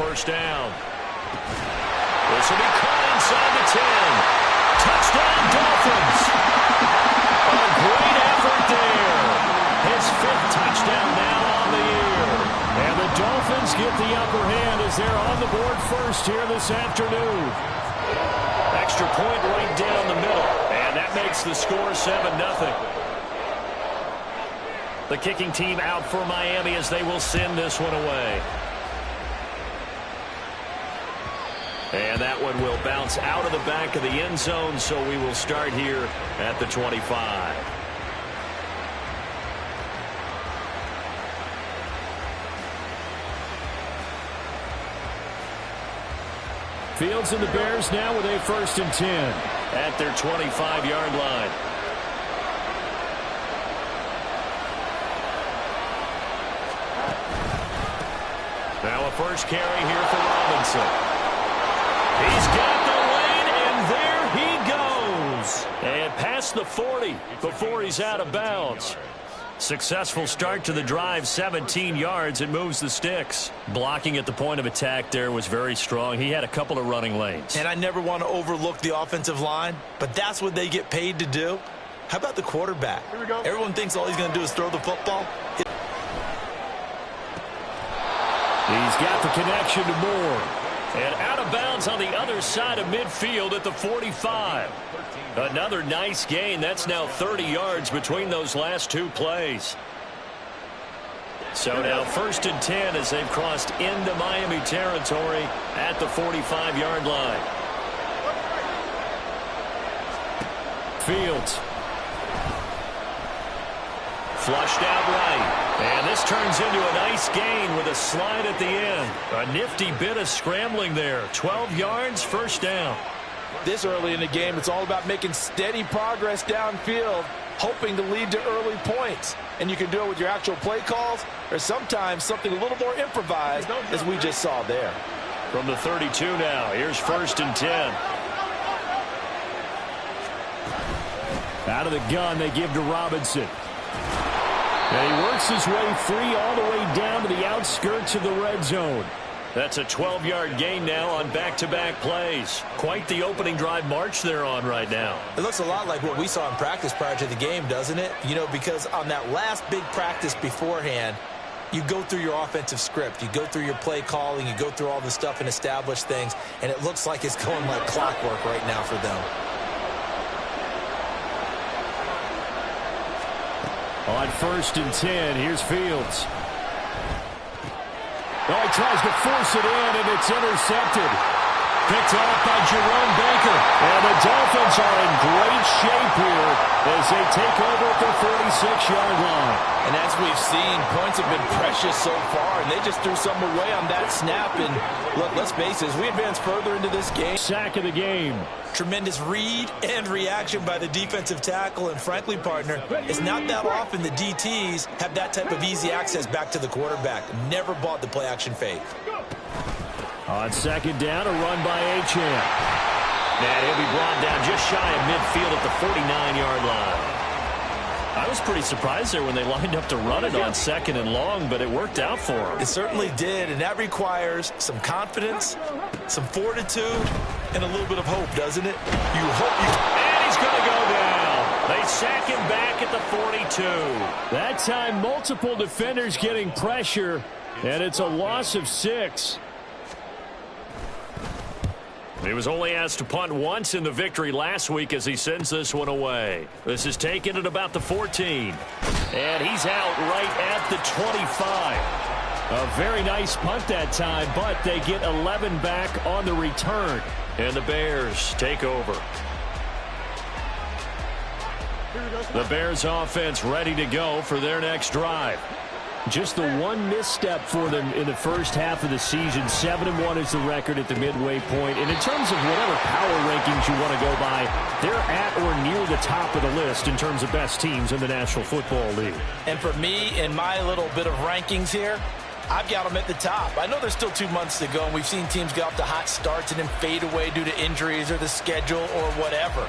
first down. This will be caught inside the 10. Touchdown, Dolphins. A great effort there. His 5th touchdown now on the year. And the Dolphins get the upper hand as they're on the board first here this afternoon. Extra point right down the middle. And that makes the score 7-0. The kicking team out for Miami as they will send this one away. And that one will bounce out of the back of the end zone, so we will start here at the 25. Fields and the Bears now with a 1st and 10 at their 25-yard line. Now a first carry here for Robinson. He's got the lane, and there he goes. And past the 40 before he's out of bounds. Successful start to the drive, 17 yards. It moves the sticks. Blocking at the point of attack there was very strong. He had a couple of running lanes. And I never want to overlook the offensive line, but that's what they get paid to do. How about the quarterback? Here we go. Everyone thinks all he's going to do is throw the football. He's got the connection to Moore. And out of bounds on the other side of midfield at the 45. Another nice gain. That's now 30 yards between those last 2 plays. So now 1st and 10 as they've crossed into Miami territory at the 45-yard line. Fields. Flushed out right. And this turns into a nice gain with a slide at the end. A nifty bit of scrambling there. 12 yards, first down. This early in the game, it's all about making steady progress downfield, hoping to lead to early points. And you can do it with your actual play calls or sometimes something a little more improvised, as we just saw there. From the 32 now, here's 1st and 10. Out of the gun, they give to Robinson. And he works his way free all the way down to the outskirts of the red zone. That's a 12-yard gain now on back-to-back plays. Quite the opening drive march they're on right now. It looks a lot like what we saw in practice prior to the game, doesn't it? You know, because on that last big practice beforehand, you go through your offensive script. You go through your play calling. You go through all the stuff and establish things. And it looks like it's going like clockwork right now for them. On 1st and 10, here's Fields. Oh, he tries to force it in, and it's intercepted. Picked off by Jerome Baker. And the Dolphins are in great shape here as they take over at the 46-yard line. And as we've seen, points have been precious so far, and they just threw some away on that snap. And look, let's face it, as we advance further into this game. Sack of the game. Tremendous read and reaction by the defensive tackle. And frankly, partner, it's not that often the DTs have that type of easy access back to the quarterback. Never bought the play-action fake. On 2nd down, a run by Achane. And he'll be brought down just shy of midfield at the 49-yard line. I was pretty surprised there when they lined up to run it on 2nd and long, but it worked out for him. It certainly did, and that requires some confidence, some fortitude, and a little bit of hope, doesn't it? You hope you... And he's going to go down. They sack him back at the 42. That time, multiple defenders getting pressure, and it's a loss of 6. He was only asked to punt once in the victory last week as he sends this one away. This is taken at about the 14. And he's out right at the 25. A very nice punt that time, but they get 11 back on the return. And the Bears take over. The Bears offense ready to go for their next drive. Just the one misstep for them in the first half of the season. 7-1 is the record at the midway point. And in terms of whatever power rankings you want to go by, they're at or near the top of the list in terms of best teams in the National Football League. And for me, in my little bit of rankings here, I've got them at the top. I know there's still 2 months to go, and we've seen teams get off to hot starts and then fade away due to injuries or the schedule or whatever.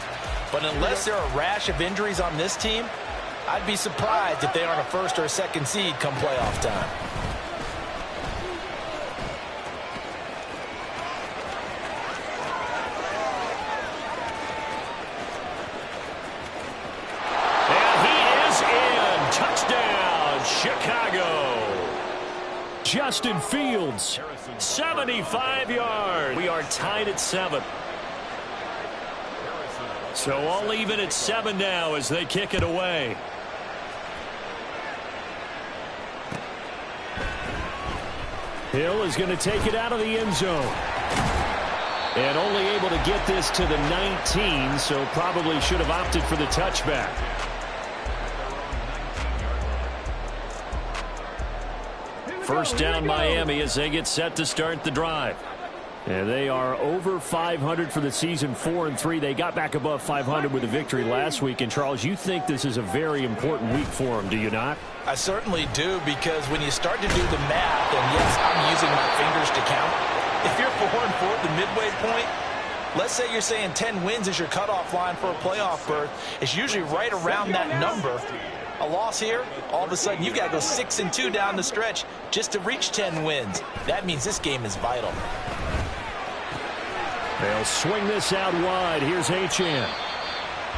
But unless there are a rash of injuries on this team, I'd be surprised if they aren't a 1st or a 2nd seed come playoff time. Justin Fields. 75 yards. We are tied at 7. So all even at 7 now as they kick it away. Hill is going to take it out of the end zone. And only able to get this to the 19, so probably should have opted for the touchback. First down Miami as they get set to start the drive. And they are over 500 for the season, 4-3. They got back above 500 with a victory last week. And, Charles, you think this is a very important week for them, do you not? I certainly do, because when you start to do the math, and yes, I'm using my fingers to count, if you're 4-4 at the midway point, let's say you're saying 10 wins is your cutoff line for a playoff berth, it's usually right around that number. A loss here, all of a sudden you've got to go 6-2 down the stretch just to reach 10 wins. That means this game is vital. They'll swing this out wide. Here's Achane.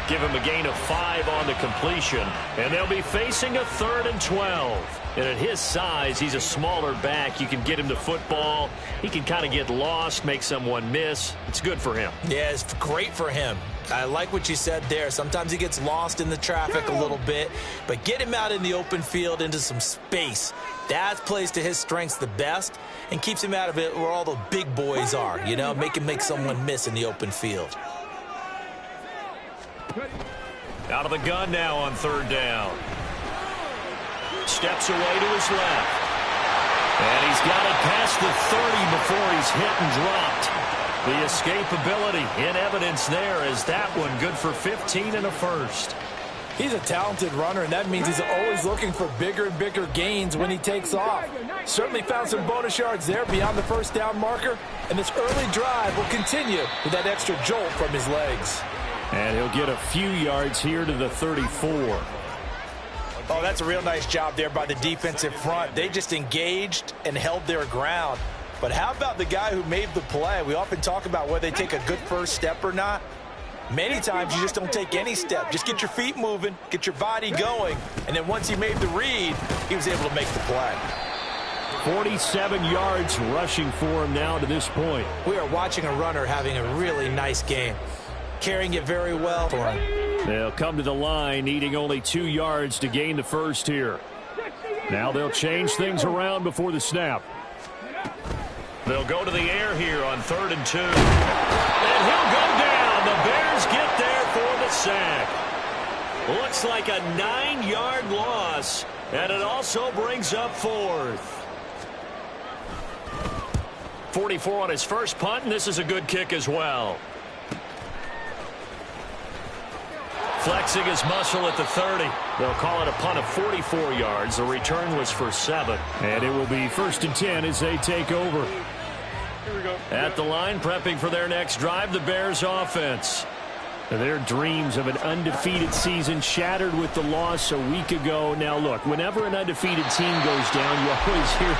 Give him a gain of 5 on the completion. And they'll be facing a 3rd and 12. And at his size, he's a smaller back. You can get him to football. He can kind of get lost, make someone miss. It's good for him. Yeah, it's great for him. I like what you said there. Sometimes he gets lost in the traffic a little bit, but get him out in the open field into some space. That plays to his strengths the best and keeps him out of it where all the big boys are, you know, make him make someone miss in the open field. Out of the gun now on 3rd down. Steps away to his left. And he's got it past the 30 before he's hit and dropped. The escapability in evidence there as that one good for 15 and a first. He's a talented runner, and that means he's always looking for bigger and bigger gains when he takes off. Certainly found some bonus yards there beyond the first down marker, and this early drive will continue with that extra jolt from his legs. And he'll get a few yards here to the 34. Oh, that's a real nice job there by the defensive front. They just engaged and held their ground. But how about the guy who made the play? We often talk about whether they take a good first step or not. Many times you just don't take any step. Just get your feet moving, get your body going, and then once he made the read, he was able to make the play. 47 yards rushing for him now to this point. We are watching a runner having a really nice game, carrying it very well for him. They'll come to the line, needing only 2 yards to gain the first here. Now they'll change things around before the snap. They'll go to the air here on 3rd and 2. And he'll go down. The Bears get there for the sack. Looks like a 9-yard loss, and it also brings up 4th. 44 on his first punt, and this is a good kick as well. Flexing his muscle at the 30. They'll call it a punt of 44 yards. The return was for 7. And it will be 1st and 10 as they take over. Here we go. At the line, prepping for their next drive, the Bears offense. Their dreams of an undefeated season shattered with the loss a week ago. Now, look, whenever an undefeated team goes down, you always hear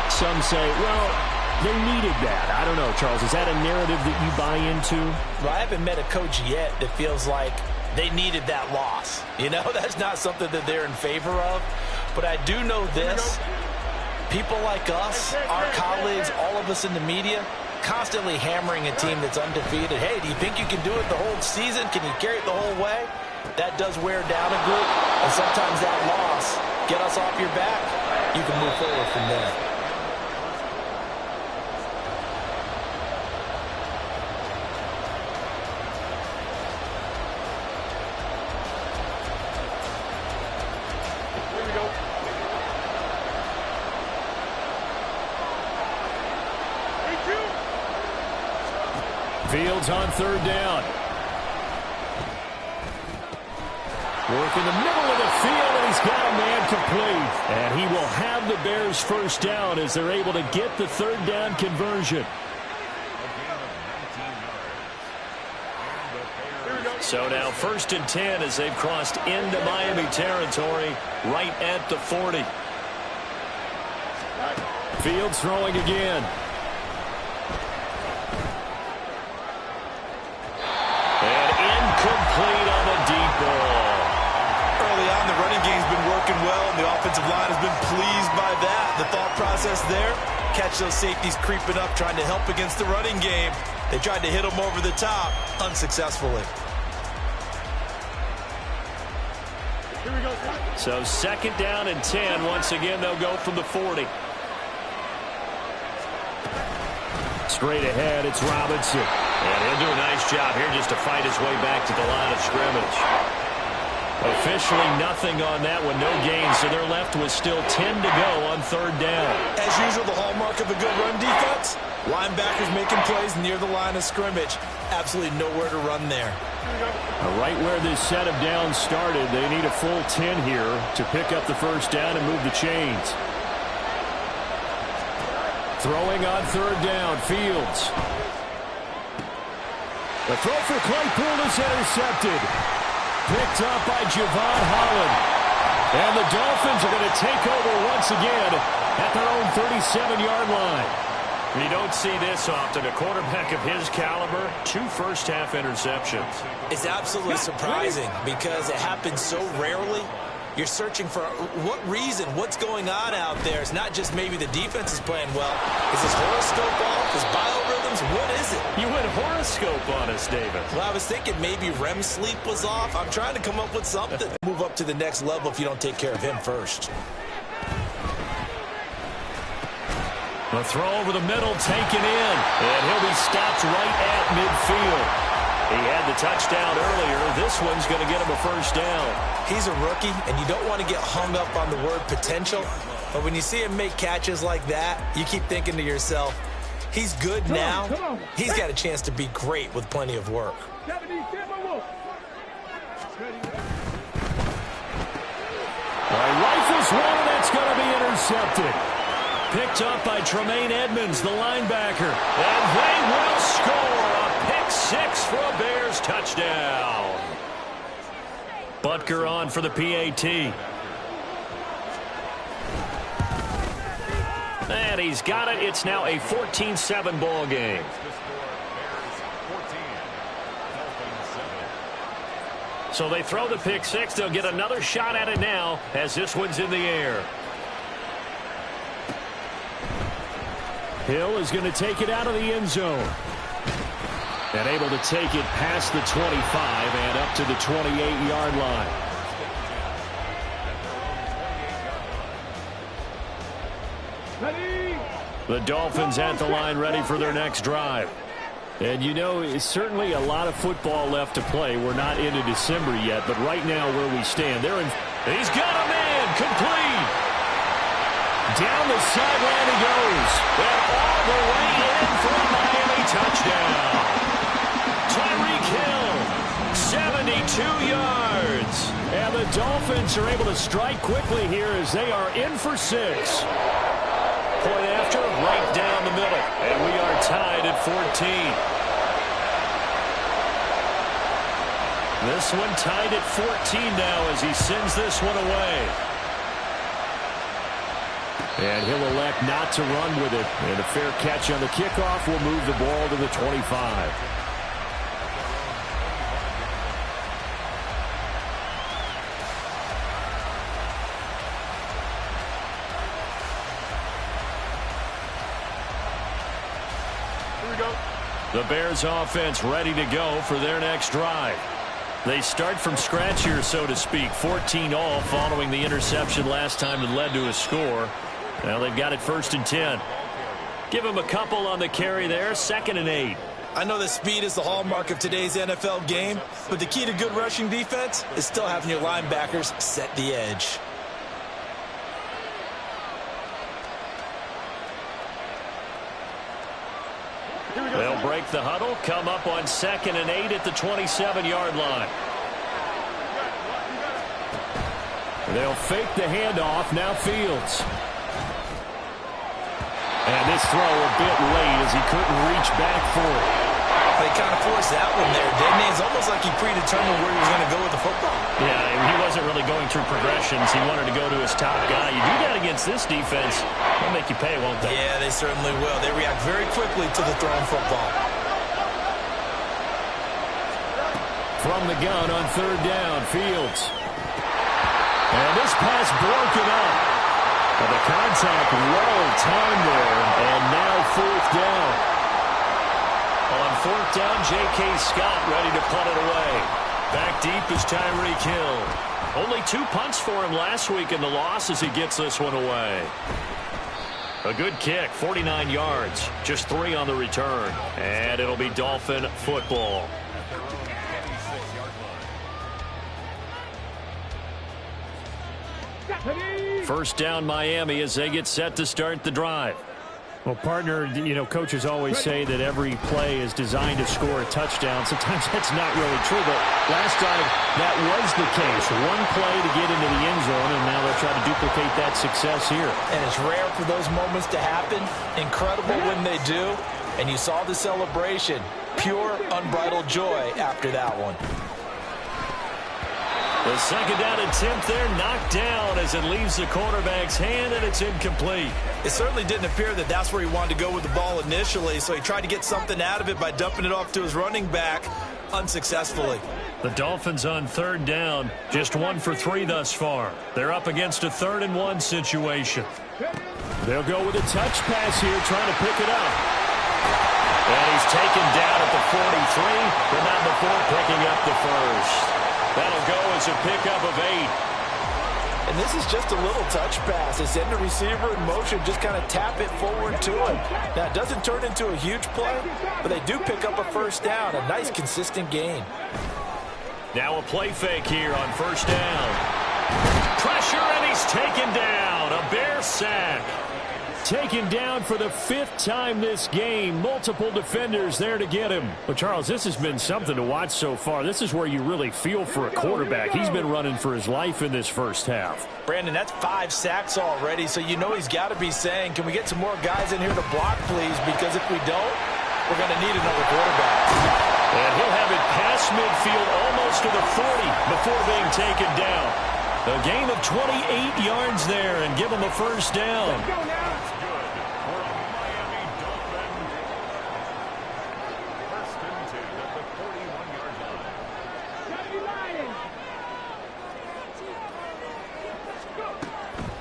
some say, well, they needed that. I don't know, Charles. Is that a narrative that you buy into? Well, I haven't met a coach yet that feels like they needed that loss. You know, that's not something that they're in favor of. But I do know this. People like us, our colleagues, all of us in the media, constantly hammering a team that's undefeated. Hey, do you think you can do it the whole season? Can you carry it the whole way? That does wear down a group. And sometimes that loss, get us off your back, you can move forward from there. Fields on 3rd down. Work in the middle of the field, and he's got a man complete. And he will have the Bears first down as they're able to get the 3rd down conversion. So now 1st and 10 as they've crossed into Miami territory right at the 40. Fields throwing again. Complete on the deep ball. Early on, the running game's been working well, and the offensive line has been pleased by that. The thought process there. Catch those safeties creeping up, trying to help against the running game. They tried to hit them over the top, unsuccessfully. So 2nd down and 10. Once again, they'll go from the 40. Straight ahead, it's Robinson. And he'll do a nice job here just to fight his way back to the line of scrimmage. Officially nothing on that one, no gain, so they're left with still 10 to go on 3rd down. As usual, the hallmark of a good run defense, linebackers making plays near the line of scrimmage. Absolutely nowhere to run there. Right where this set of downs started, they need a full 10 here to pick up the 1st down and move the chains. Throwing on 3rd down, Fields. The throw for Claypool is intercepted. Picked up by Javon Holland. And the Dolphins are going to take over once again at their own 37-yard line. You don't see this often. A quarterback of his caliber, 2 first-half interceptions. It's absolutely surprising because it happens so rarely. You're searching for what reason, what's going on out there. It's not just maybe the defense is playing well. Is his horoscope off? His biorhythms? What is it? You went horoscope on us, David. Well, I was thinking maybe REM sleep was off. I'm trying to come up with something. Move up to the next level if you don't take care of him first. The throw over the middle taken in. And he'll be stopped right at midfield. He had the touchdown earlier. This one's going to get him a 1st down. He's a rookie, and you don't want to get hung up on the word potential. But when you see him make catches like that, you keep thinking to yourself, he's good now. He's got a chance to be great with plenty of work. Rifles one, and that's going to be intercepted. Picked up by Tremaine Edmonds, the linebacker. And they will score a pick 6 for a Bears touchdown. Butker on for the PAT. And he's got it. It's now a 14-7 ball game. So they throw the pick 6. They'll get another shot at it now as this one's in the air. Hill is going to take it out of the end zone. And able to take it past the 25 and up to the 28-yard line. The Dolphins at the line ready for their next drive. And you know, it's certainly a lot of football left to play. We're not into December yet, but right now where we stand, he's got a man, complete. Down the sideline he goes. And all the way in for a Miami touchdown. Tyreek Hill, 72 yards. And the Dolphins are able to strike quickly here as they are in for 6. Point after, right down the middle. And we are tied at 14. This one tied at 14 now as he sends this one away. And he'll elect not to run with it. And a fair catch on the kickoff will move the ball to the 25. The Bears offense ready to go for their next drive. They start from scratch here, so to speak. 14 all following the interception last time that led to a score. Now they've got it 1st and 10. Give them a couple on the carry there. 2nd and 8. I know that speed is the hallmark of today's NFL game, but the key to good rushing defense is still having your linebackers set the edge. They'll break the huddle, come up on 2nd and 8 at the 27-yard line. They'll fake the handoff, now Fields. And this throw a bit late as he couldn't reach back for it. They kind of forced that one there, didn't he? It's almost like he predetermined where he was going to go with the football. Yeah, he wasn't really going through progressions. He wanted to go to his top guy. You do that against this defense, they'll make you pay, won't they? Yeah, they certainly will. They react very quickly to the thrown football. From the gun on 3rd down, Fields. And this pass broken up. Well, the contact well timed there, and now fourth down. On fourth down, J.K. Scott ready to punt it away. Back deep is Tyreek Hill. Only 2 punts for him last week in the loss as he gets this one away. A good kick, 49 yards, just 3 on the return. And it'll be Dolphin football. First down, Miami, as they get set to start the drive. Well, partner, coaches always say that every play is designed to score a touchdown. Sometimes that's not really true, but last drive, that was the case. One play to get into the end zone, and now they'll try to duplicate that success here. And it's rare for those moments to happen. Incredible when they do. And you saw the celebration. Pure, unbridled joy after that one. The second down attempt there knocked down as it leaves the quarterback's hand, and it's incomplete. It certainly didn't appear that that's where he wanted to go with the ball initially, so he tried to get something out of it by dumping it off to his running back unsuccessfully. The Dolphins on third down, just 1 for 3 thus far. They're up against a 3rd-and-1 situation. They'll go with a touch pass here, trying to pick it up. And he's taken down at the 43, but not before picking up the first. That'll go as a pickup of 8. And this is just a little touch pass. They send the receiver in motion, just kind of tap it forward to him. Now, it doesn't turn into a huge play, but they do pick up a first down, a nice, consistent gain. Now a play fake here on first down. Pressure, and he's taken down. A Bear sack. Taken down for the 5th time this game. Multiple defenders there to get him. But, Charles, this has been something to watch so far. This is where you really feel for a quarterback. He's been running for his life in this first half. Brandon, that's 5 sacks already, so you know he's got to be saying, can we get some more guys in here to block, please? Because if we don't, we're going to need another quarterback. And he'll have it past midfield almost to the 40 before being taken down. A gain of 28 yards there and give him a first down.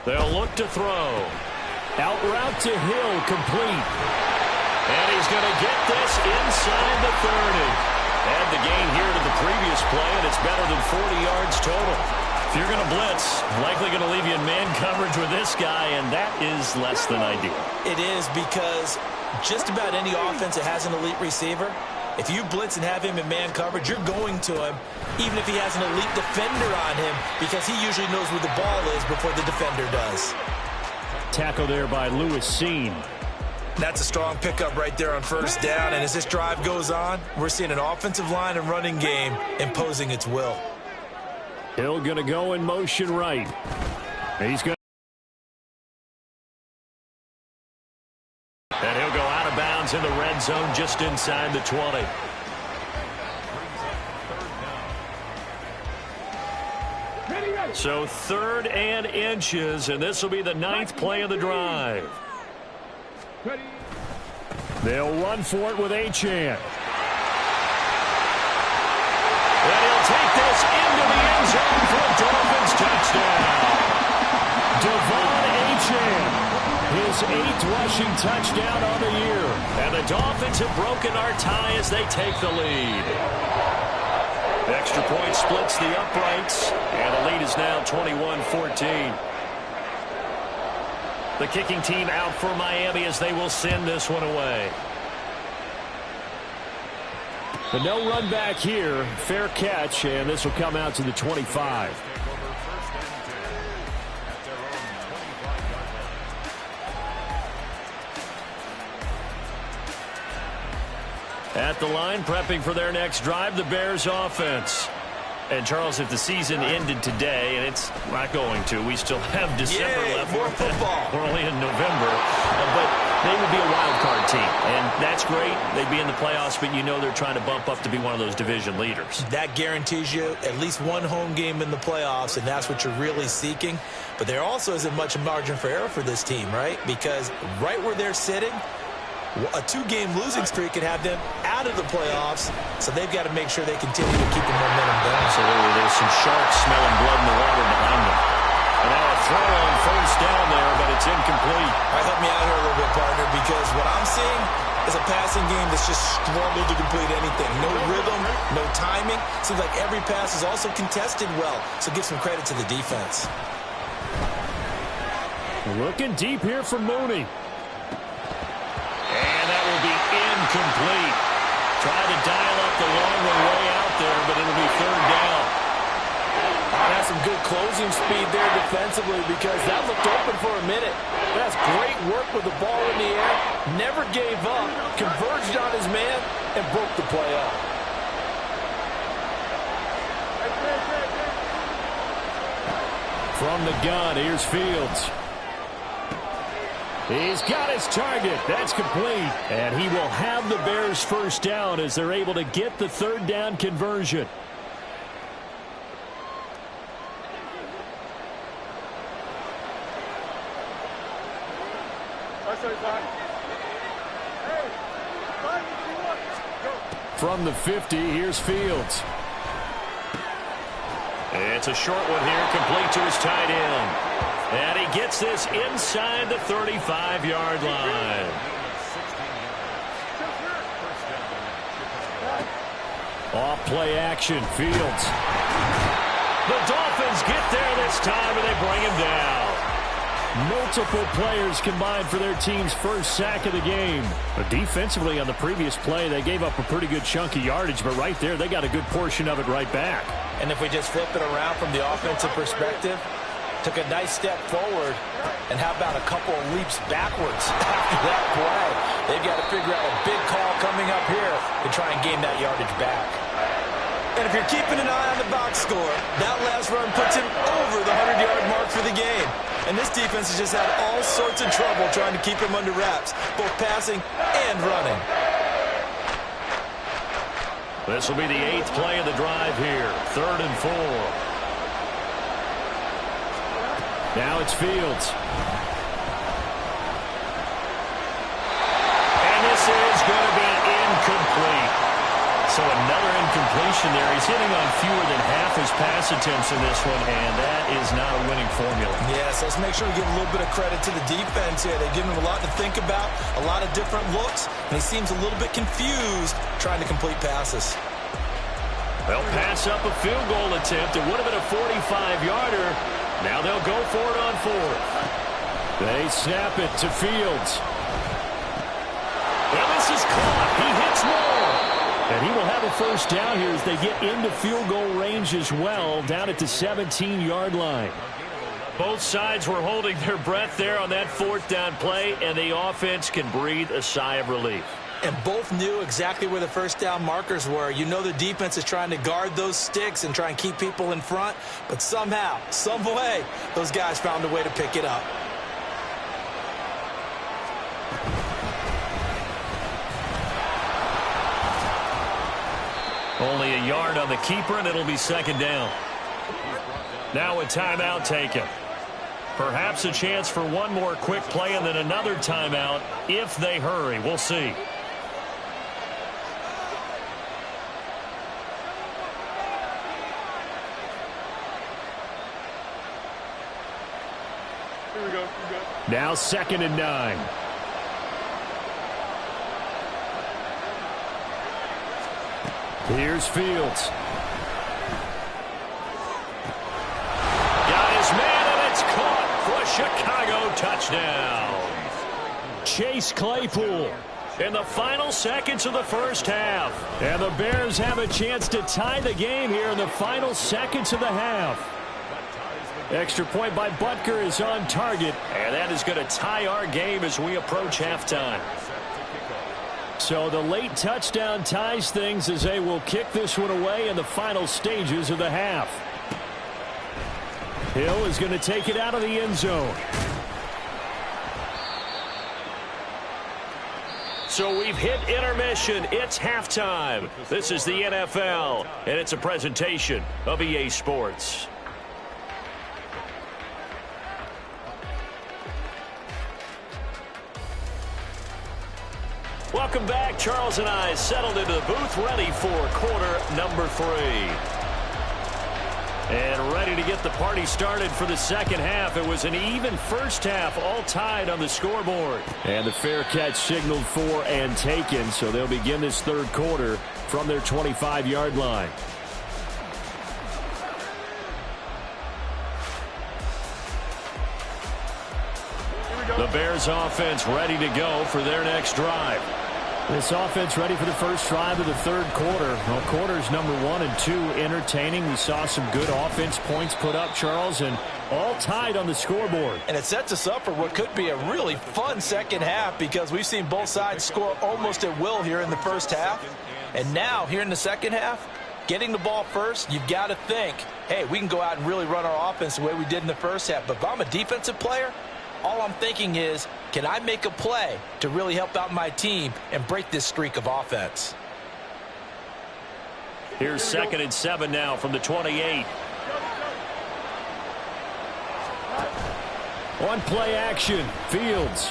They'll look to throw. Out route to Hill, complete. And he's going to get this inside the 30. Add the gain here to the previous play, and it's better than 40 yards total. If you're going to blitz, likely going to leave you in man coverage with this guy, and that is less than ideal. It is, because just about any offense that has an elite receiver, if you blitz and have him in man coverage, you're going to him, even if he has an elite defender on him, because he usually knows where the ball is before the defender does. Tackle there by Lewis Cine. That's a strong pickup right there on first down, and as this drive goes on, we're seeing an offensive line and running game imposing its will. Hill going to go in motion right. He's going. And he'll go out of bounds in the red zone just inside the 20. So 3rd and inches, and this will be the 9th play of the drive. They'll run for it with Achane. And he'll take this into the end zone for a Dolphins touchdown. Devon Achane. His 8th rushing touchdown on the year. And the Dolphins have broken our tie as they take the lead. The extra point splits the uprights, and the lead is now 21-14. The kicking team out for Miami as they will send this one away. But no run back here. Fair catch, and this will come out to the 25. At the line, prepping for their next drive, the Bears offense. And, Charles, if the season ended today, and it's not going to, we still have December left. More football. We're only in November. But they would be a wild card team, and that's great. They'd be in the playoffs, but you know they're trying to bump up to be one of those division leaders. That guarantees you at least one home game in the playoffs, and that's what you're really seeking. But there also isn't much margin for error for this team, right? Because right where they're sitting, a 2-game losing streak could have them out of the playoffs, so they've got to make sure they continue to keep the momentum going. Absolutely. There's some sharks smelling blood in the water behind them. And now a throw on first down there, but it's incomplete. All right, help me out here a little bit, partner, because what I'm seeing is a passing game that's just struggled to complete anything. No rhythm, no timing. Seems like every pass is also contested well, so give some credit to the defense. Looking deep here for Mooney. And that will be incomplete. Tried to dial up the long way out there, but it'll be third down. That's some good closing speed there defensively because that looked open for a minute. That's great work with the ball in the air. Never gave up, converged on his man, and broke the play up. From the gun, here's Fields. He's got his target. That's complete. And he will have the Bears first down as they're able to get the third down conversion. From the 50, here's Fields. It's a short one here, complete to his tight end. And he gets this inside the 35-yard line. Off play action, Fields. The Dolphins get there this time, and they bring him down. Multiple players combined for their team's first sack of the game. But defensively on the previous play, they gave up a pretty good chunk of yardage, but right there, they got a good portion of it right back. And if we just flip it around from the offensive perspective, took a nice step forward, and how about a couple of leaps backwards after that play? They've got to figure out a big call coming up here to try and gain that yardage back. And if you're keeping an eye on the box score, that last run puts him over the 100-yard mark for the game. And this defense has just had all sorts of trouble trying to keep him under wraps, both passing and running. This will be the 8th play of the drive here. 3rd and 4. Now it's Fields. And this is going to be incomplete. So another incompletion there. He's hitting on fewer than half his pass attempts in this one, and that is not a winning formula. Yes, let's make sure we give a little bit of credit to the defense here. They've given him a lot to think about, a lot of different looks, and he seems a little bit confused trying to complete passes. They'll pass up a field goal attempt. It would have been a 45-yarder. Now they'll go for it on 4th. They snap it to Fields. Well, this is caught. He hits more. And he will have a first down here as they get into field goal range as well, down at the 17-yard line. Both sides were holding their breath there on that 4th down play, and the offense can breathe a sigh of relief. And both knew exactly where the first down markers were. You know the defense is trying to guard those sticks and try and keep people in front, but somehow, some way, those guys found a way to pick it up. Only a yard on the keeper, and it'll be 2nd down. Now a timeout taken. Perhaps a chance for one more quick play and then another timeout if they hurry. We'll see. Here we go. Now 2nd and 9. Here's Fields. Got his man, and it's caught for a Chicago touchdown. Chase Claypool in the final seconds of the first half. And the Bears have a chance to tie the game here in the final seconds of the half. Extra point by Butker is on target, and that is going to tie our game as we approach halftime. So the late touchdown ties things as they will kick this one away in the final stages of the half. Hill is going to take it out of the end zone. So we've hit intermission. It's halftime. This is the NFL, and it's a presentation of EA Sports. Welcome back. Charles and I settled into the booth ready for quarter number 3. And ready to get the party started for the second half. It was an even first half, all tied on the scoreboard. And the fair catch signaled for and taken, so they'll begin this third quarter from their 25-yard line. The Bears offense ready to go for their next drive. This offense ready for the first drive of the third quarter. Well, quarters number 1 and 2 entertaining. We saw some good offense points put up, Charles, and all tied on the scoreboard. And it sets us up for what could be a really fun second half because we've seen both sides score almost at will here in the first half. And now, here in the second half, getting the ball first, you've got to think, hey, we can go out and really run our offense the way we did in the first half. But if I'm a defensive player, all I'm thinking is, can I make a play to really help out my team and break this streak of offense? Here's 2nd and 7 now from the 28. On play action, Fields.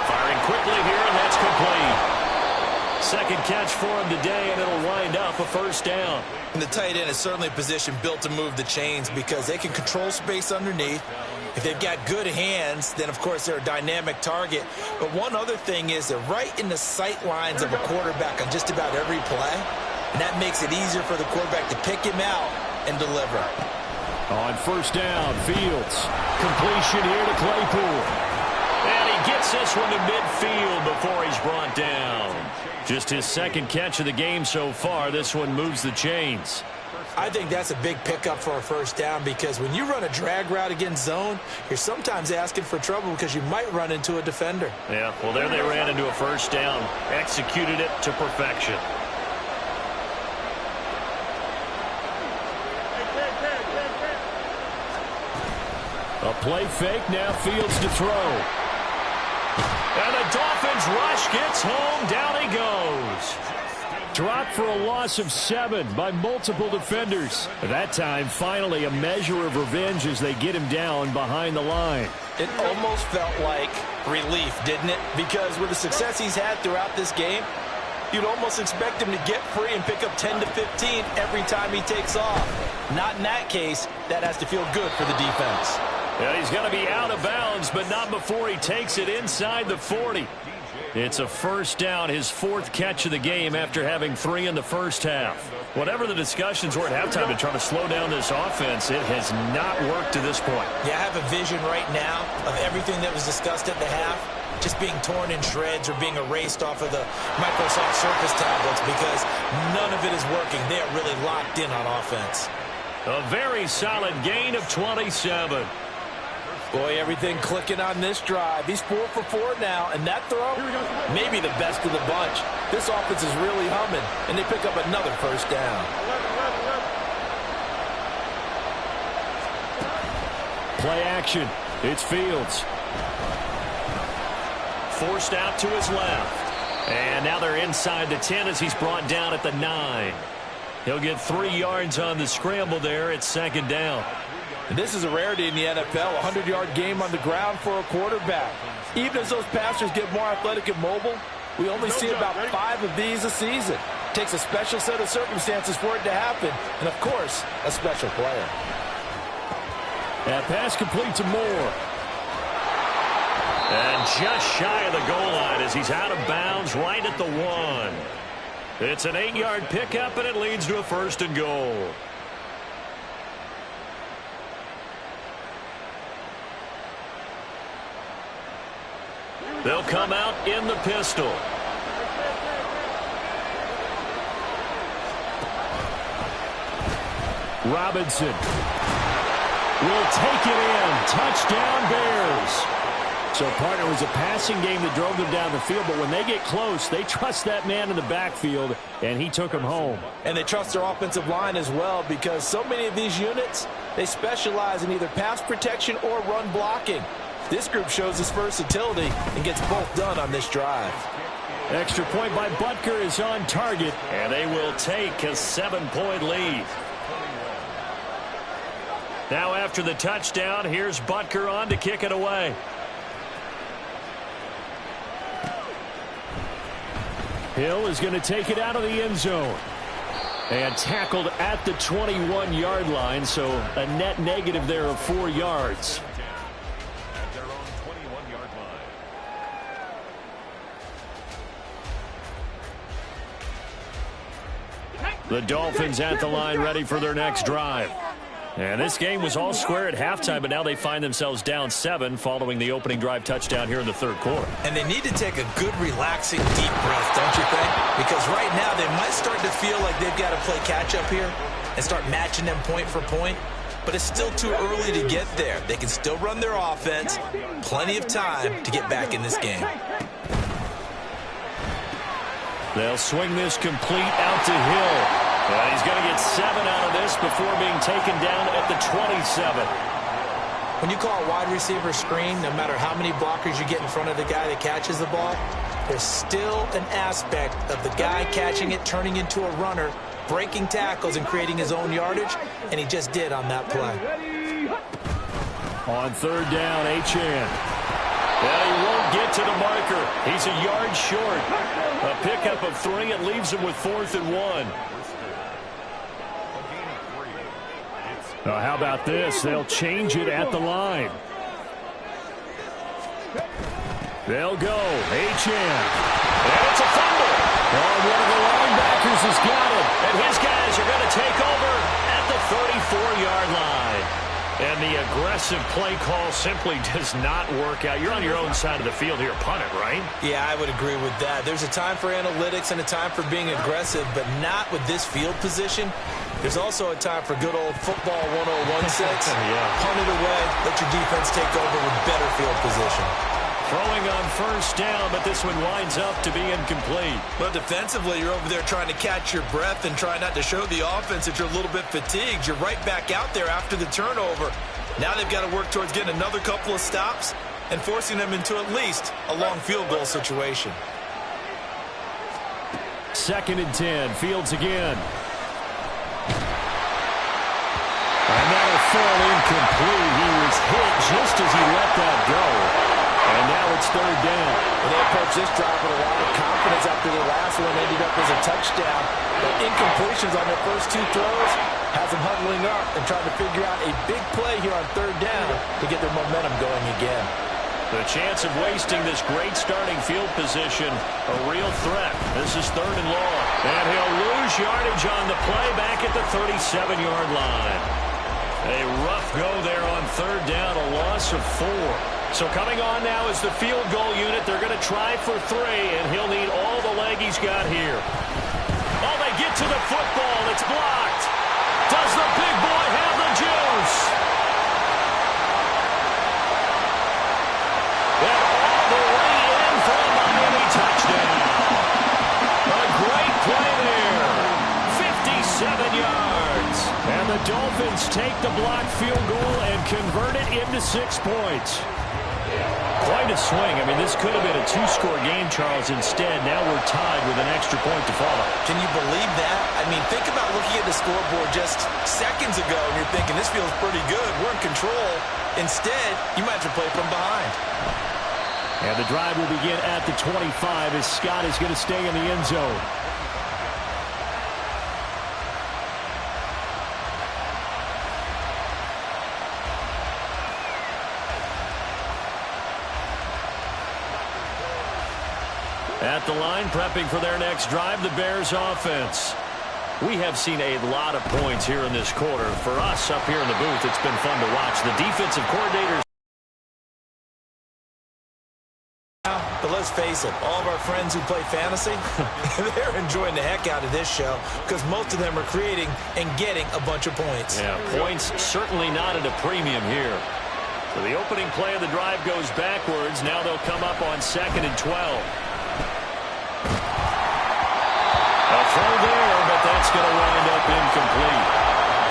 Firing quickly here, and that's complete. Second catch for him today, and it'll wind up a first down. And the tight end is certainly a position built to move the chains because they can control space underneath. If they've got good hands, then, of course, they're a dynamic target. But one other thing is they're right in the sight lines of a quarterback on just about every play. And that makes it easier for the quarterback to pick him out and deliver. On first down, Fields. Completion here to Claypool. And he gets this one to midfield before he's brought down. Just his second catch of the game so far. This one moves the chains. I think that's a big pickup for a first down because when you run a drag route against zone, you're sometimes asking for trouble because you might run into a defender. Yeah, well, there they ran into a first down. Executed it to perfection. A play fake, now Fields to throw. And the Dolphins rush gets home, down he goes. Dropped for a loss of 7 by multiple defenders. At that time, finally a measure of revenge as they get him down behind the line. It almost felt like relief, didn't it? Because with the success he's had throughout this game, you'd almost expect him to get free and pick up 10 to 15 every time he takes off. Not in that case. That has to feel good for the defense. Yeah, he's going to be out of bounds, but not before he takes it inside the 40. It's a first down, his 4th catch of the game after having 3 in the first half. Whatever the discussions were at halftime to try to slow down this offense, it has not worked to this point. Yeah, I have a vision right now of everything that was discussed at the half just being torn in shreds or being erased off of the Microsoft Surface tablets because none of it is working. They are really locked in on offense. A very solid gain of 27. Boy, everything clicking on this drive. He's 4 for 4 now, and that throw, maybe the best of the bunch. This offense is really humming, and they pick up another first down. Play action. It's Fields. Forced out to his left. And now they're inside the 10 as he's brought down at the 9. He'll get 3 yards on the scramble there. It's 2nd down. And this is a rarity in the NFL, a 100-yard game on the ground for a quarterback. Even as those passers get more athletic and mobile, we only see about 5 of these a season. It takes a special set of circumstances for it to happen, and, of course, a special player. That pass complete to Moore. And just shy of the goal line as he's out of bounds right at the 1. It's an 8-yard pickup, and it leads to a 1st and goal. They'll come out in the pistol. Robinson will take it in. Touchdown, Bears. So, partner, it was a passing game that drove them down the field, but when they get close, they trust that man in the backfield, and he took him home. And they trust their offensive line as well because so many of these units, they specialize in either pass protection or run blocking. This group shows its versatility and gets both done on this drive. Extra point by Butker is on target, and they will take a 7-point lead. Now after the touchdown, here's Butker on to kick it away. Hill is going to take it out of the end zone. And tackled at the 21-yard line, so a net negative there of 4 yards. At their own 21-yard line. The Dolphins at the line, ready for their next drive. And this game was all square at halftime, but now they find themselves down 7 following the opening drive touchdown here in the third quarter. And they need to take a good, relaxing, deep breath, don't you think? Because right now they might start to feel like they've got to play catch-up here and start matching them point for point. But it's still too early to get there. They can still run their offense. Plenty of time to get back in this game. They'll swing this complete out to Hill. And he's going to get 7 out of this before being taken down at the 27. When you call a wide receiver screen, no matter how many blockers you get in front of the guy that catches the ball, there's still an aspect of the guy catching it, turning into a runner, breaking tackles and creating his own yardage, and he just did on that play. On third down, Achane. And he won't get to the marker. He's a yard short. A pickup of 3. It leaves him with 4th and 1. How about this? They'll change it at the line. They'll go. Achane. And it's a fumble. Oh, one of the linebackers has got it. And his guys are going to take over at the 34-yard line. And the aggressive play call simply does not work out. You're on your own side of the field here. Punt it, right? Yeah, I would agree with that. There's a time for analytics and a time for being aggressive, but not with this field position. There's also a time for good old football 1016. Yeah. Punt it away. Let your defense take over with better field position. Throwing on first down, but this one winds up to be incomplete. But defensively, you're over there trying to catch your breath and try not to show the offense that you're a little bit fatigued. You're right back out there after the turnover. Now they've got to work towards getting another couple of stops and forcing them into at least a long field goal situation. 2nd and 10. Fields again. And that'll fall incomplete. He was hit just as he let that go. And now it's third down. And they approach this drive with a lot of confidence after the last one ended up as a touchdown. But incompletions on their first 2 throws has them huddling up and trying to figure out a big play here on third down to get their momentum going again. The chance of wasting this great starting field position, a real threat. This is 3rd and long. And he'll lose yardage on the play back at the 37-yard line. A rough go there on third down, a loss of 4. So coming on now is the field goal unit. They're going to try for 3, and he'll need all the leg he's got here. Oh, they get to the football. It's blocked. Does the big boy have the juice? And all the way in for a Miami touchdown. A great play there. 57 yards. And the Dolphins take the blocked field goal and convert it into 6 points. Quite a swing. I mean, this could have been a 2-score game, Charles. Instead, now we're tied with an extra point to follow. Can you believe that? I mean, think about looking at the scoreboard just seconds ago, and you're thinking, this feels pretty good. We're in control. Instead, you might have to play from behind. And the drive will begin at the 25 as Scott is going to stay in the end zone. At the line, prepping for their next drive, the Bears offense. We have seen a lot of points here in this quarter. For us up here in the booth, it's been fun to watch. The defensive coordinators. But let's face it, all of our friends who play fantasy, they're enjoying the heck out of this show because most of them are creating and getting a bunch of points. Yeah, points certainly not at a premium here. So the opening play of the drive goes backwards. Now they'll come up on 2nd and 12. A throw there, but that's going to wind up incomplete.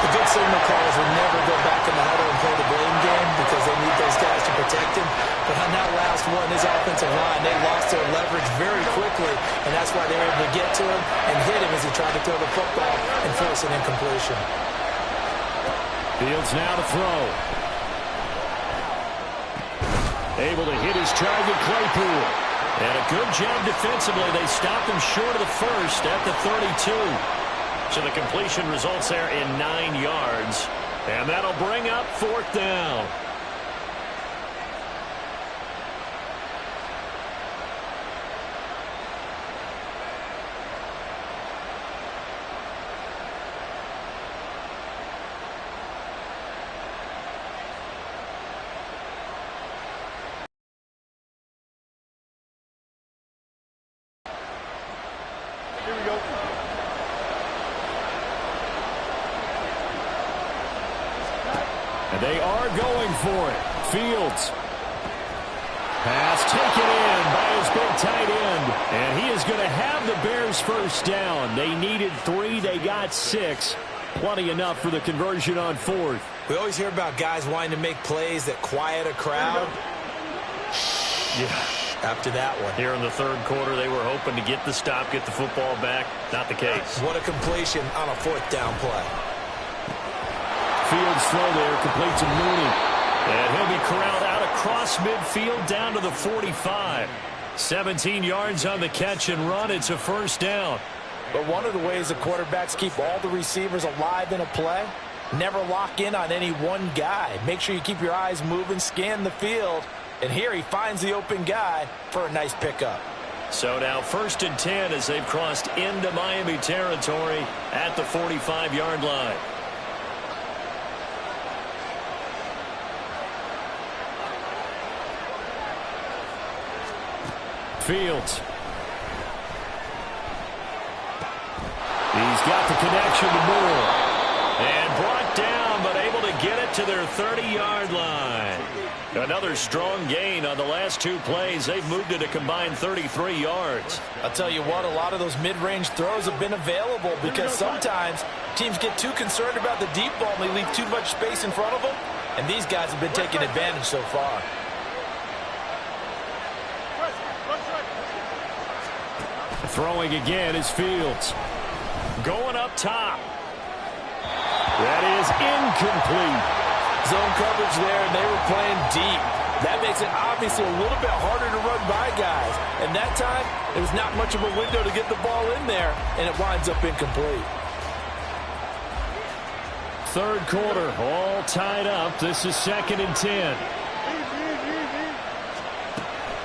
The good signal callers will never go back in the huddle and play the blame game because they need those guys to protect him. But on that last one, his offensive line, they lost their leverage very quickly, and that's why they were able to get to him and hit him as he tried to throw the football and force an incompletion. Fields now to throw. Able to hit his target, Claypool. And a good job defensively. They stopped him short of the first at the 32. So the completion results there in 9 yards. And that'll bring up 4th down. Here we go. And they are going for it. Fields. Pass taken in by his big tight end. And he is going to have the Bears first down. They needed 3. They got 6. Plenty enough for the conversion on 4th. We always hear about guys wanting to make plays that quiet a crowd. Yeah. After that one. Here in the 3rd quarter, they were hoping to get the stop, get the football back. Not the case. What a completion on a 4th down play. Fields throw there, complete to Mooney. And he'll be corralled out across midfield down to the 45. 17 yards on the catch and run. It's a first down. But one of the ways the quarterbacks keep all the receivers alive in a play, never lock in on any one guy. Make sure you keep your eyes moving, scan the field. And here he finds the open guy for a nice pickup. So now 1st and 10 as they've crossed into Miami territory at the 45-yard line. Fields. He's got the connection to Moore. And brought down, but able to get it to their 30-yard line. Another strong gain on the last 2 plays. They've moved it a combined 33 yards. I'll tell you what, a lot of those mid-range throws have been available because sometimes teams get too concerned about the deep ball and they leave too much space in front of them. And these guys have been taking advantage so far. Throwing again is Fields. Going up top. That is incomplete. Zone coverage there, and they were playing deep. That makes it obviously a little bit harder to run by guys. And that time, it was not much of a window to get the ball in there, and it winds up incomplete. 3rd quarter, all tied up. This is 2nd and 10.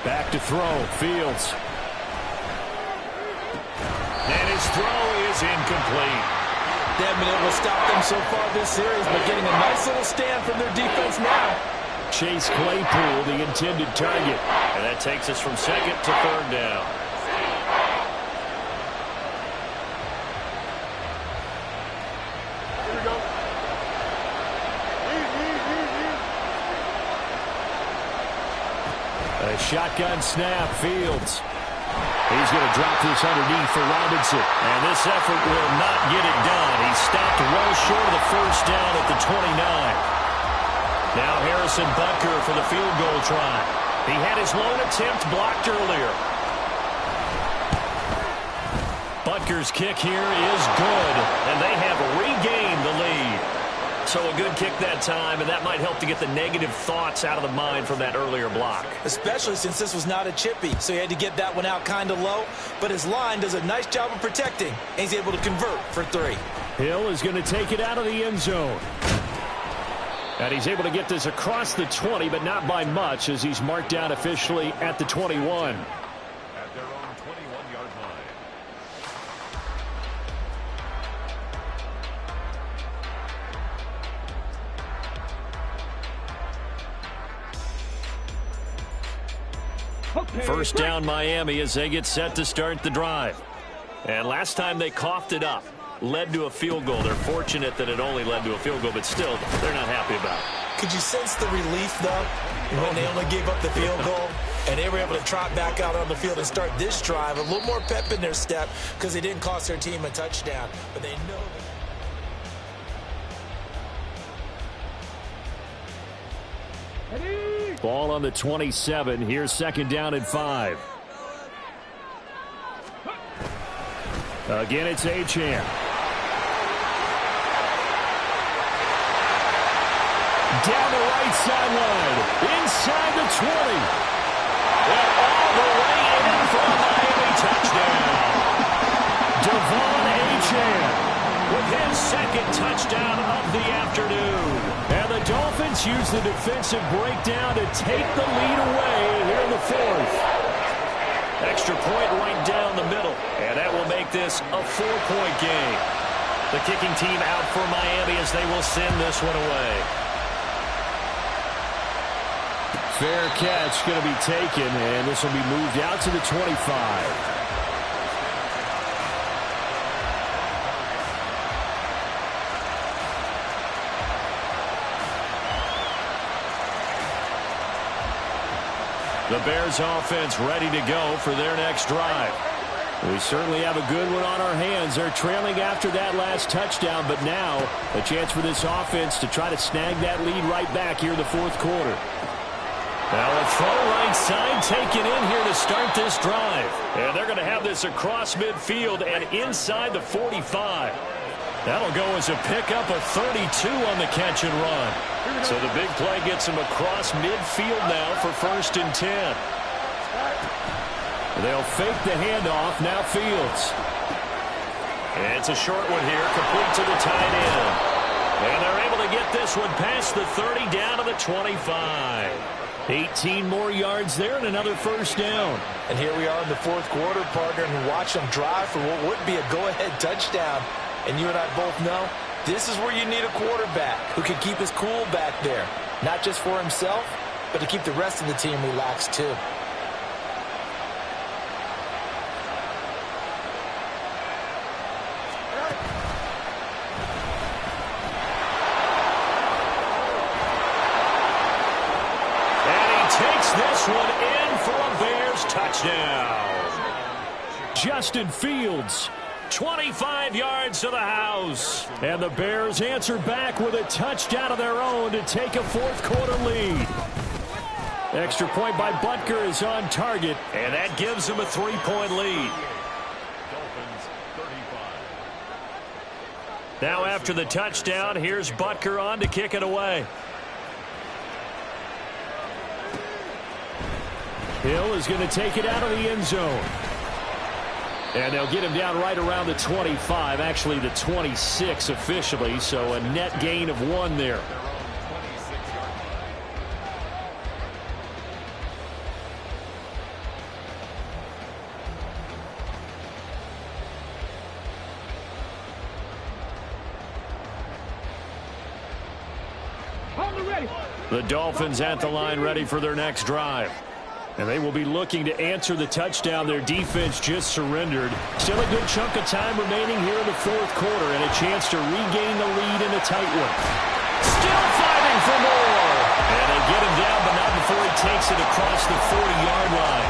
Back to throw, Fields. And his throw is incomplete. They haven't been able to stop them so far this series, but getting a nice little stand from their defense now. Chase Claypool, the intended target. And that takes us from 2nd to 3rd down. Here we go. A shotgun snap, Fields. He's going to drop this underneath for Robinson. And this effort will not get it done. He's stopped well short of the first down at the 29. Now Harrison Butker for the field goal try. He had his lone attempt blocked earlier. Butker's kick here is good. And they have regained the lead. So a good kick that time, and that might help to get the negative thoughts out of the mind from that earlier block. Especially since this was not a chippy, so he had to get that one out kind of low. But his line does a nice job of protecting, and he's able to convert for 3. Hill is going to take it out of the end zone. And he's able to get this across the 20, but not by much, as he's marked down officially at the 21. At their own 21-yard line. First down Miami as they get set to start the drive. And last time they coughed it up, led to a field goal. They're fortunate that it only led to a field goal, but still, they're not happy about it. Could you sense the relief, though, when they only gave up the field goal? And they were able to trot back out on the field and start this drive. A little more pep in their step because they didn't cost their team a touchdown. But they know that. Ball on the 27. Here's 2nd down and 5. Again, it's Achane. Down the right sideline. Inside the 20. And all the way in for a Miami touchdown. Devon Achane. his second touchdown of the afternoon. And the Dolphins use the defensive breakdown to take the lead away here in the fourth. Extra point right down the middle. And that will make this a 4-point game. The kicking team out for Miami as they will send this one away. Fair catch going to be taken, and this will be moved out to the 25. The Bears offense ready to go for their next drive. We certainly have a good one on our hands. They're trailing after that last touchdown, but now a chance for this offense to try to snag that lead right back here in the fourth quarter. Now a throw right side taken in here to start this drive. And they're going to have this across midfield and inside the 45. That'll go as a pickup of 32 on the catch and run. So the big play gets him across midfield now for 1st and 10. They'll fake the handoff. Now Fields. And it's a short one here, complete to the tight end. And they're able to get this one past the 30 down to the 25. 18 more yards there and another first down. And here we are in the fourth quarter, partner, and watch them drive for what would be a go-ahead touchdown. And you and I both know this is where you need a quarterback who can keep his cool back there. Not just for himself, but to keep the rest of the team relaxed too. Takes this one in for a Bears touchdown. Justin Fields, 25 yards to the house. And the Bears answer back with a touchdown of their own to take a fourth quarter lead. Extra point by Butker is on target, and that gives them a 3-point lead. Now after the touchdown, here's Butker on to kick it away. Hill is going to take it out of the end zone. And they'll get him down right around the 25, actually the 26 officially, so a net gain of 1 there. The Dolphins at the line ready for their next drive. And they will be looking to answer the touchdown their defense just surrendered. Still a good chunk of time remaining here in the fourth quarter and a chance to regain the lead in a tight one. Still fighting for more. And they get him down, but not before he takes it across the 40-yard line.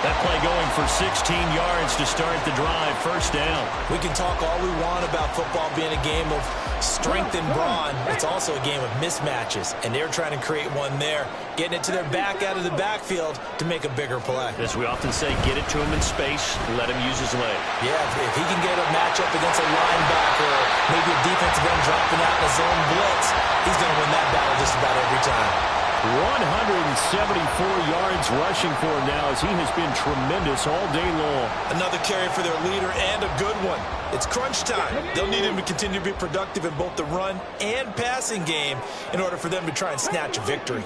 That play going for 16 yards to start the drive. First down. We can talk all we want about football being a game of strength and brawn. It's also a game of mismatches, and they're trying to create one there, getting it to their back out of the backfield to make a bigger play. As we often say, get it to him in space, let him use his leg. Yeah, if he can get a matchup against a linebacker, or maybe a defensive end dropping out in a zone blitz, he's going to win that battle just about every time. 174 yards rushing for him now as he has been tremendous all day long. Another carry for their leader and a good one. It's crunch time. They'll need him to continue to be productive in both the run and passing game in order for them to try and snatch a victory.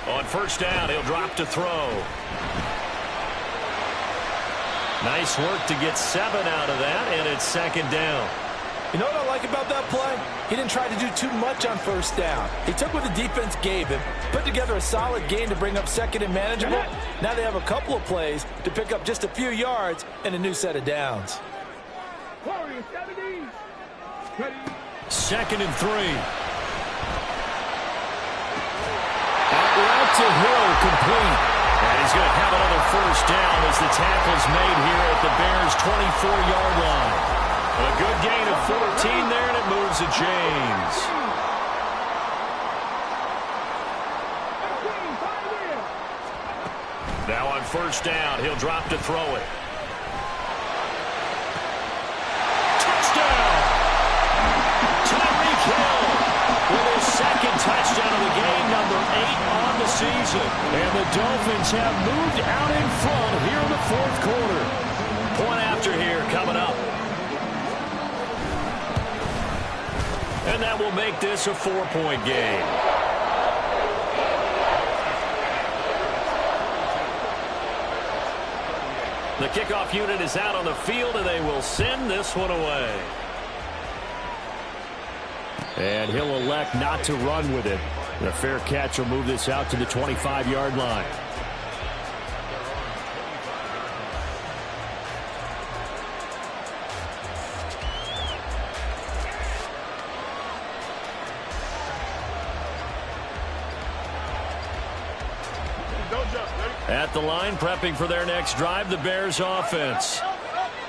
On first down, he'll drop to throw. Nice work to get 7 out of that, and it's second down. You know what I like about that play? He didn't try to do too much on first down. He took what the defense gave him, put together a solid game to bring up second and manageable. Now they have a couple of plays to pick up just a few yards and a new set of downs. Second and 3. Out route to Hill, complete. And he's going to have another first down as the tackle's made here at the Bears' 24-yard line. A good gain of 14 there, and it moves to James. Now on first down, he'll drop to throw it. Touchdown! Tyreek Hill with his second touchdown of the game, number 8 on the season. And the Dolphins have moved out in front here in the fourth quarter. Point after here coming up. And that will make this a 4-point game. The kickoff unit is out on the field, and they will send this one away. And he'll elect not to run with it. The fair catch will move this out to the 25-yard line. At the line, prepping for their next drive, the Bears offense.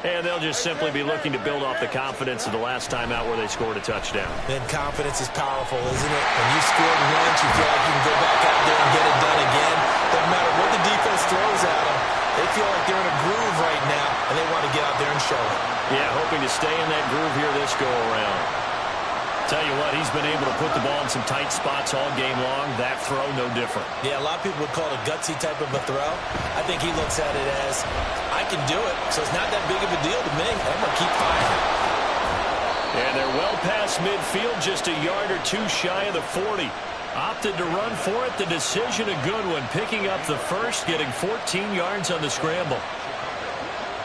And they'll just simply be looking to build off the confidence of the last time out where they scored a touchdown. And confidence is powerful, isn't it? When you scored once, you feel like you can go back out there and get it done again. Doesn't matter what the defense throws at them. They feel like they're in a groove right now, and they want to get out there and show it. Yeah, hoping to stay in that groove here this go-around. Tell you what, he's been able to put the ball in some tight spots all game long. That throw, no different. Yeah, a lot of people would call it a gutsy type of a throw. I think he looks at it as, I can do it, so it's not that big of a deal to me. I'm going to keep firing. And they're well past midfield, just a yard or two shy of the 40. Opted to run for it. The decision a good one. Picking up the first, getting 14 yards on the scramble.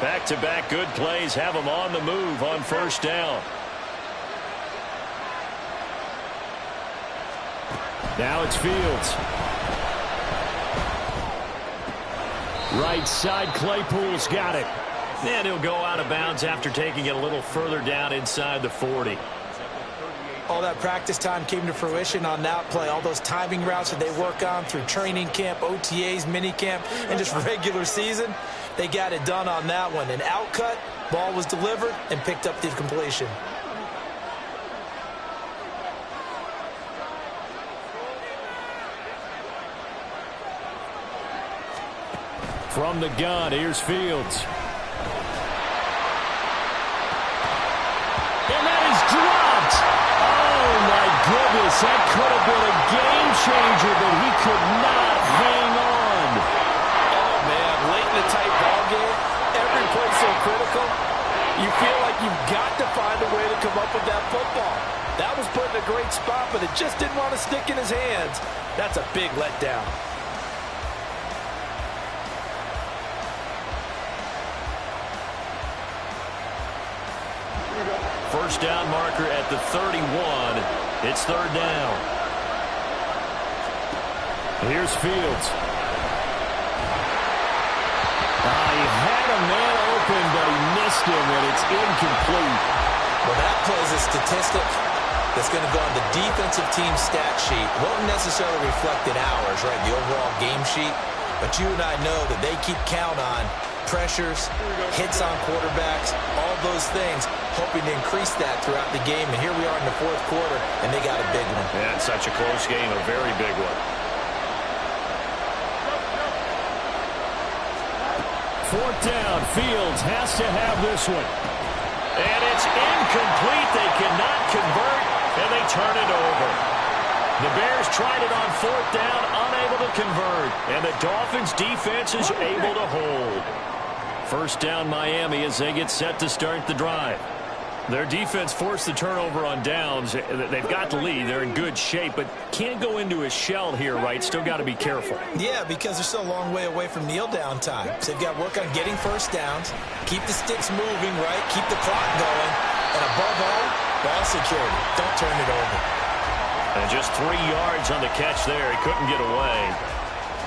Back-to-back good plays have them on the move on first down. Now it's Fields. Right side, Claypool's got it. And he'll go out of bounds after taking it a little further down inside the 40. All that practice time came to fruition on that play. All those timing routes that they work on through training camp, OTAs, minicamp, and just regular season, they got it done on that one. An outcut, ball was delivered, and picked up the completion. From the gun, here's Fields. And that is dropped. Oh, my goodness. That could have been a game changer, but he could not hang on. Oh, man, late in the tight ball game, every play so critical. You feel like you've got to find a way to come up with that football. That was put in a great spot, but it just didn't want to stick in his hands. That's a big letdown. First down marker at the 31. It's third down. Here's Fields. He had a man open, but he missed him, and it's incomplete. Well, that play is a statistic that's going to go on the defensive team stat sheet. Won't necessarily reflect in ours, right, the overall game sheet. But you and I know that they keep count on pressures, hits on quarterbacks, all those things, hoping to increase that throughout the game. And here we are in the fourth quarter, and they got a big one. Yeah, it's such a close game, a very big one. Fourth down, Fields has to have this one. And it's incomplete. They cannot convert, and they turn it over. The Bears tried it on fourth down, unable to convert. And the Dolphins' defense is able to hold. First down, Miami, as they get set to start the drive. Their defense forced the turnover on downs. They've got the lead. They're in good shape, but can't go into a shell here, right? Still got to be careful. Yeah, because they're still a long way away from kneel down time. So they've got to work on getting first downs, keep the sticks moving, right? Keep the clock going. And above all, ball security. Don't turn it over. And just 3 yards on the catch there. He couldn't get away.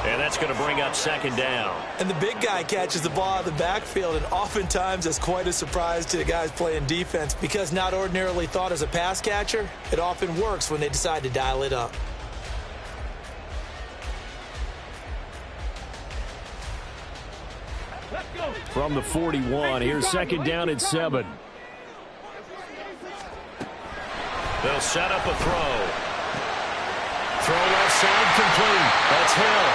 And that's going to bring up second down. And the big guy catches the ball out of the backfield, and oftentimes it's quite a surprise to the guys playing defense because not ordinarily thought as a pass catcher, it often works when they decide to dial it up. From the 41, here's second down at 7. They'll set up a throw. Throw left side complete. That's Hill.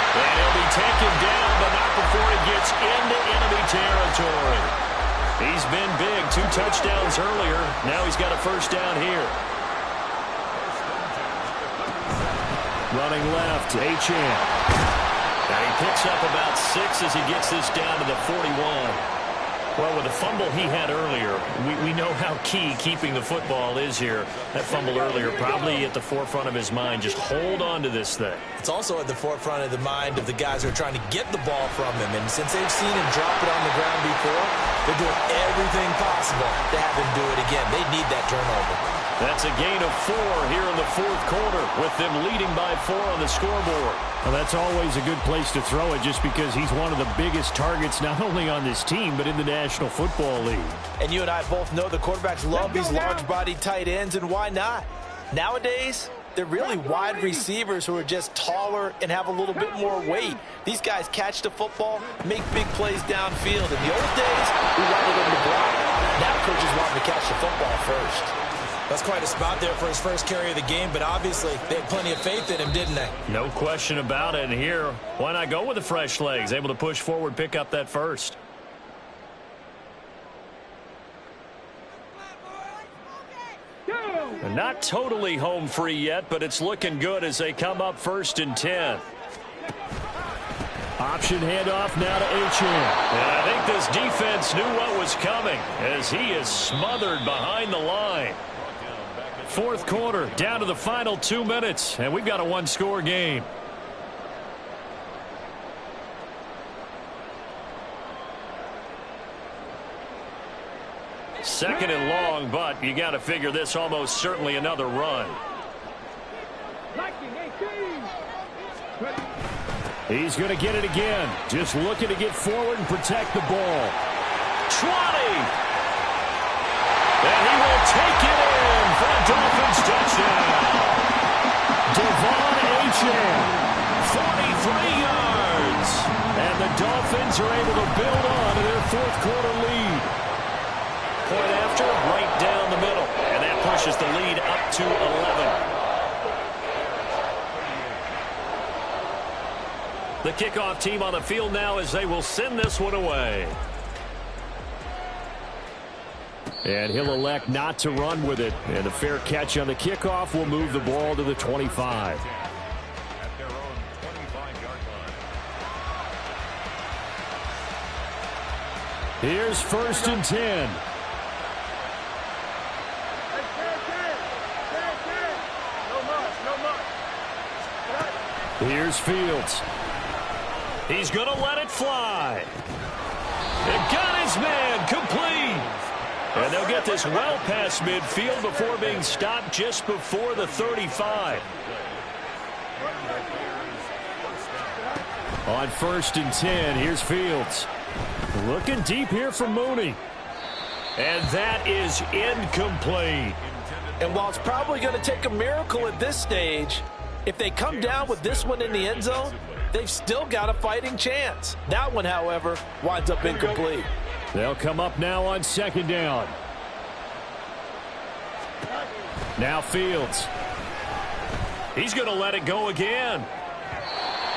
And he'll be taken down, but not before he gets into enemy territory. He's been big. 2 touchdowns earlier. Now he's got a first down here. Running left, Achane. And he picks up about 6 as he gets this down to the 41. Well, with the fumble he had earlier, we know how key keeping the football is here. That fumble earlier probably at the forefront of his mind. Just hold on to this thing. It's also at the forefront of the mind of the guys who are trying to get the ball from him. And since they've seen him drop it on the ground before, they're doing everything possible to have him do it again. They need that turnover. That's a gain of 4 here in the fourth quarter, with them leading by 4 on the scoreboard. Well, that's always a good place to throw it, just because he's one of the biggest targets not only on this team but in the National Football League. And you and I both know the quarterbacks love these large-bodied tight ends, and why not? Nowadays, they're really wide receivers who are just taller and have a little bit more weight. These guys catch the football, make big plays downfield. In the old days, we wanted them to block. Now coaches want them to catch the football first. That's quite a spot there for his first carry of the game, but obviously they had plenty of faith in him, didn't they? No question about it. And here, why not go with the fresh legs? Able to push forward, pick up that first. They're not totally home free yet, but it's looking good as they come up 1st and 10. Option handoff now to Achane. And I think this defense knew what was coming as he is smothered behind the line. Fourth quarter, down to the final 2 minutes, and we've got a one-score game. Second and long, but you got to figure this almost certainly another run. He's going to get it again. Just looking to get forward and protect the ball. 20! And he will take it in for a Dolphins touchdown. Devon Achane, 43 yards. And the Dolphins are able to build on to their fourth quarter lead. Point after, right down the middle. And that pushes the lead up to 11. The kickoff team on the field now as they will send this one away. And he'll elect not to run with it. And a fair catch on the kickoff will move the ball to the 25. At their own 25-yard line. Here's 1st and 10. Here's Fields. He's going to let it fly. And got his man complete. And they'll get this well past midfield before being stopped just before the 35. On 1st and 10, here's Fields. Looking deep here for Mooney. And that is incomplete. And while it's probably going to take a miracle at this stage, if they come down with this one in the end zone, they've still got a fighting chance. That one, however, winds up incomplete. They'll come up now on 2nd down. Now Fields. He's going to let it go again.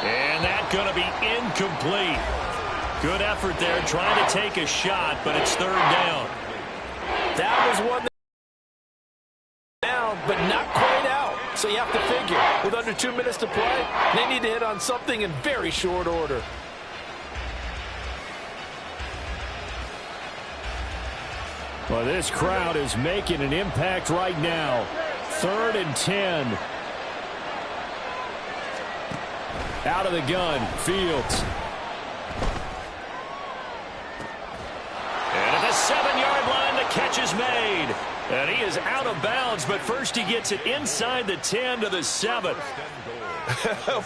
And that's going to be incomplete. Good effort there trying to take a shot, but it's 3rd down. That was one down, but not quite out. So you have to figure, with under 2 minutes to play, they need to hit on something in very short order. Well, this crowd is making an impact right now. 3rd and 10. Out of the gun, Fields. And at the 7-yard line, the catch is made. And he is out of bounds, but first he gets it inside the 10 to the 7.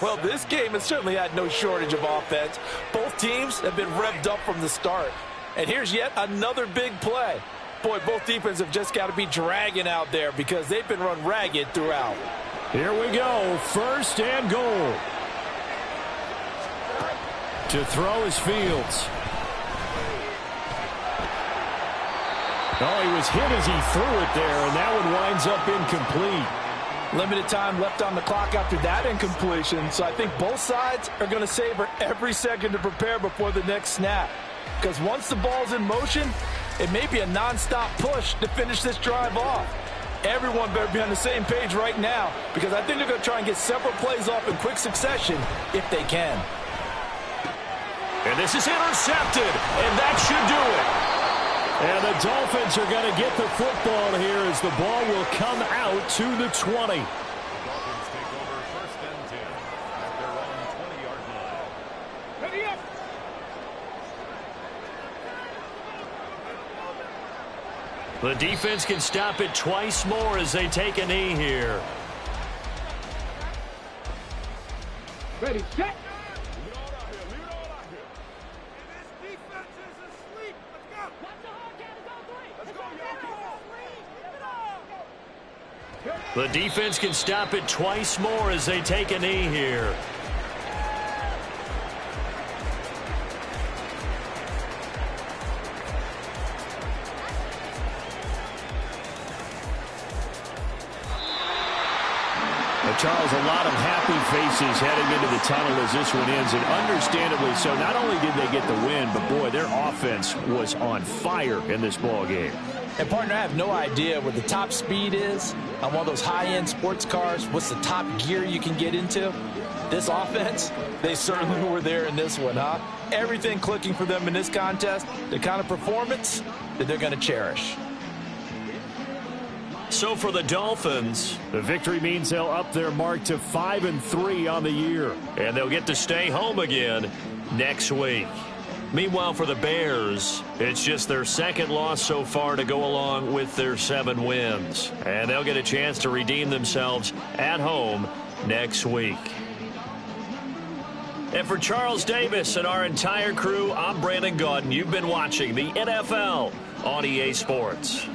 Well, this game has certainly had no shortage of offense. Both teams have been revved up from the start. And here's yet another big play. Boy, both defenses have just got to be dragging out there because they've been run ragged throughout. Here we go. 1st and goal. To throw is Fields. Oh, he was hit as he threw it there, and that one winds up incomplete. Limited time left on the clock after that incompletion, so I think both sides are going to savor every second to prepare before the next snap. Because once the ball's in motion, it may be a nonstop push to finish this drive off. Everyone better be on the same page right now because I think they're going to try and get several plays off in quick succession if they can. And this is intercepted, and that should do it. And the Dolphins are going to get the football here as the ball will come out to the 20. Dolphins take over 1st and 10 at their own 20-yard line. Ready up! The defense can stop it twice more as they take a knee here. Ready, set! Leave it all out here. Leave it all out here. This defense is asleep. Let's go. Watch the Hawkeyes go 3. Let's go, The defense can stop it twice more as they take a knee here. Charles, a lot of happy faces heading into the tunnel as this one ends, and understandably so. Not only did they get the win, but, boy, their offense was on fire in this ball game. And, partner, I have no idea what the top speed is on one of those high-end sports cars. What's the top gear you can get into? This offense, they certainly were there in this one, huh? Everything clicking for them in this contest, the kind of performance that they're going to cherish. So for the Dolphins, the victory means they'll up their mark to 5-3 on the year. And they'll get to stay home again next week. Meanwhile, for the Bears, it's just their second loss so far to go along with their 7 wins. And they'll get a chance to redeem themselves at home next week. And for Charles Davis and our entire crew, I'm Brandon Gaudin. You've been watching the NFL on EA Sports.